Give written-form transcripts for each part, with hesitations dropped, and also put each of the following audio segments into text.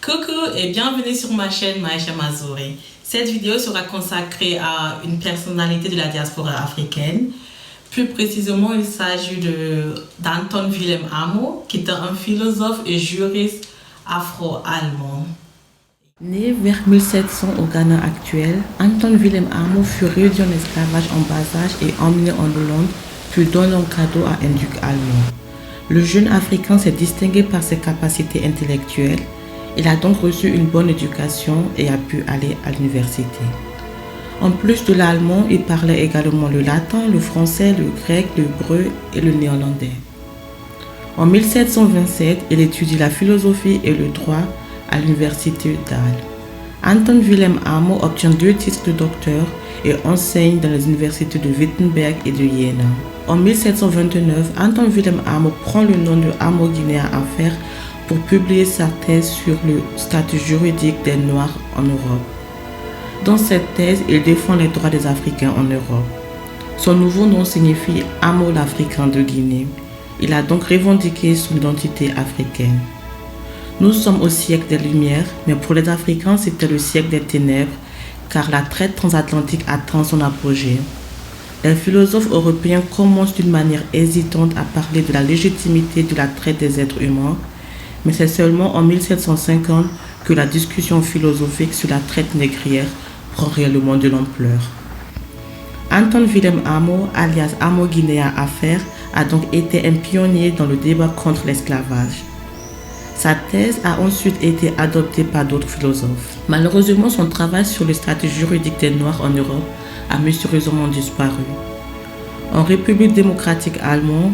Coucou et bienvenue sur ma chaîne Maïcha Mazouri. Cette vidéo sera consacrée à une personnalité de la diaspora africaine. Plus précisément, il s'agit d'Anton Wilhelm Amo, qui est un philosophe et juriste afro-allemand. Né vers 1700 au Ghana actuel, Anton Wilhelm Amo fut réduit en esclavage en bas âge et emmené en Hollande, puis donné en cadeau à un duc allemand. Le jeune Africain s'est distingué par ses capacités intellectuelles. Il a donc reçu une bonne éducation et a pu aller à l'université. En plus de l'allemand, il parlait également le latin, le français, le grec, l'hébreu et le néerlandais. En 1727, il étudie la philosophie et le droit à l'université d'Halle. Anton Wilhelm Amo obtient 2 titres de docteur et enseigne dans les universités de Wittenberg et de Jena. En 1729, Anton Wilhelm Amo prend le nom de Amo Guinéen Affaires pour publier sa thèse sur le statut juridique des Noirs en Europe. Dans cette thèse, il défend les droits des Africains en Europe. Son nouveau nom signifie Amo l'Africain de Guinée. Il a donc revendiqué son identité africaine. Nous sommes au siècle des Lumières, mais pour les Africains, c'était le siècle des ténèbres, car la traite transatlantique atteint son apogée. Les philosophes européens commencent d'une manière hésitante à parler de la légitimité de la traite des êtres humains, mais c'est seulement en 1750 que la discussion philosophique sur la traite négrière prend réellement de l'ampleur. Anton Wilhelm Amo, alias Amo Guinéen Affaires, a donc été un pionnier dans le débat contre l'esclavage. Sa thèse a ensuite été adoptée par d'autres philosophes. Malheureusement, son travail sur le statut juridique des Noirs en Europe a mystérieusement disparu. En République démocratique allemande,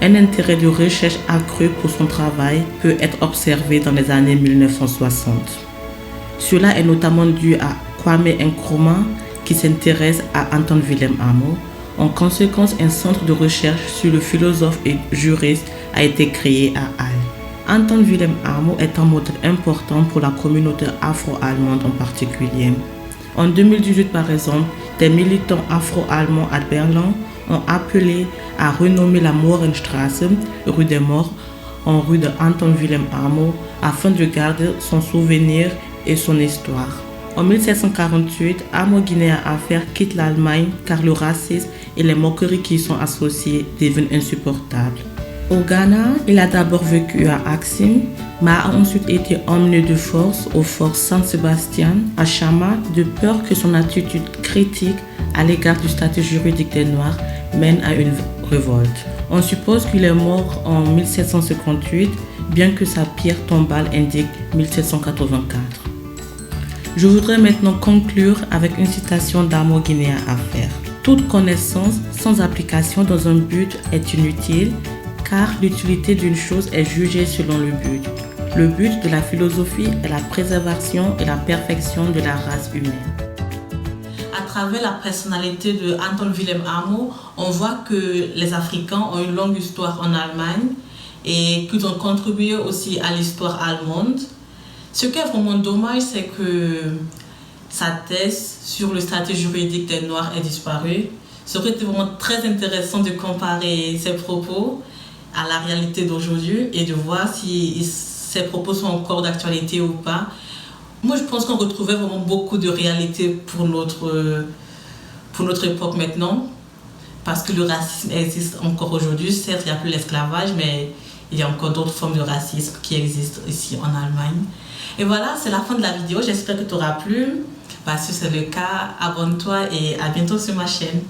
un intérêt de recherche accru pour son travail peut être observé dans les années 1960. Cela est notamment dû à Kwame Nkrumah qui s'intéresse à Anton Wilhelm Amo. En conséquence, un centre de recherche sur le philosophe et juriste a été créé à Halle. Anton Wilhelm Amo est un modèle important pour la communauté afro-allemande en particulier. En 2018 par exemple, des militants afro-allemands à Berlin ont appelé à renommer la Mohrenstraße, rue des Morts, en rue de Anton Wilhelm Amo afin de garder son souvenir et son histoire. En 1748, Amo Guinéen Affaires quitte l'Allemagne car le racisme et les moqueries qui y sont associées deviennent insupportables. Au Ghana, il a d'abord vécu à Axim, mais a ensuite été emmené de force au fort Saint-Sébastien à Chama de peur que son attitude critique à l'égard du statut juridique des Noirs mène à une révolte. On suppose qu'il est mort en 1758, bien que sa pierre tombale indique 1784. Je voudrais maintenant conclure avec une citation d'Amo Guinéen Affaires. Toute connaissance sans application dans un but est inutile, car l'utilité d'une chose est jugée selon le but. Le but de la philosophie est la préservation et la perfection de la race humaine. À travers la personnalité de Anton Wilhelm Amo, on voit que les Africains ont une longue histoire en Allemagne et qu'ils ont contribué aussi à l'histoire allemande. Ce qui est vraiment dommage, c'est que sa thèse sur le statut juridique des Noirs est disparue. Ça aurait été vraiment très intéressant de comparer ses propos à la réalité d'aujourd'hui et de voir si ces propos sont encore d'actualité ou pas. Moi, je pense qu'on retrouvait vraiment beaucoup de réalité pour notre époque maintenant, parce que le racisme existe encore aujourd'hui. Certes, il n'y a plus l'esclavage, mais il y a encore d'autres formes de racisme qui existent ici en Allemagne. Et voilà, c'est la fin de la vidéo. J'espère que tu auras plu. Si c'est le cas, abonne-toi et à bientôt sur ma chaîne.